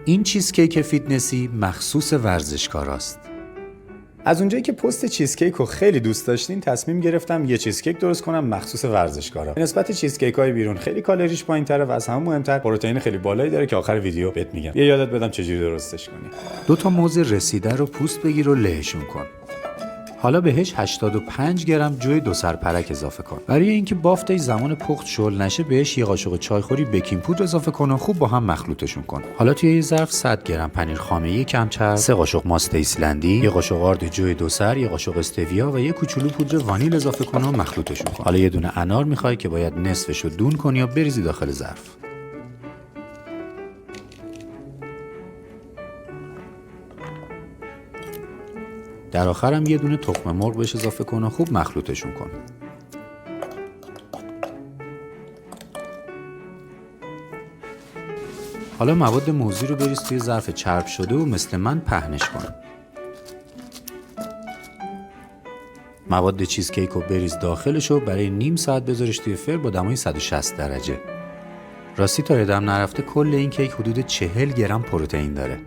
این چیزکیک فیتنسی مخصوص ورزشکاراست. از اونجایی که پست چیزکیک رو خیلی دوست داشتین تصمیم گرفتم یه چیزکیک درست کنم مخصوص ورزشکارا. به نسبت چیزکیک‌های بیرون خیلی کالریش پایین‌تره و از همه مهمتر پروتئین خیلی بالایی داره که آخر ویدیو بهت میگم. یه یادت بدم چجوری درستش کنی. 2 موز رسیده رو پوست بگیر و لهشون کن. حالا بهش 85 گرم جوی 2 سرپرک اضافه کن. برای اینکه بافتش زمان پخت شل نشه بهش یه قاشق چایخوری بیکینگ پودر اضافه کن و خوب با هم مخلوطشون کن. حالا توی یه ظرف 100 گرم پنیر خامه‌ای کم چرب، 3 قاشق ماست ایسلندی، یه قاشق آرد جوی 2 سر، یه قاشق استویا و یه کوچولو پودر وانیل اضافه کن و مخلوطشون کن. حالا یه دونه انار می‌خوای که باید نصفش رو دون کنی و بریزی داخل ظرف. در آخرم یه دونه تخم مرغ بهش اضافه کن و خوب مخلوطشون کن. حالا مواد موزی رو بریز توی ظرف چرب شده و مثل من پهنش کن. مواد چیزکیک رو بریز داخلش و برای نیم ساعت بذارش توی فر با دمای 160 درجه. راستی تا یادم نرفته کل این کیک حدود 40 گرم پروتئین داره.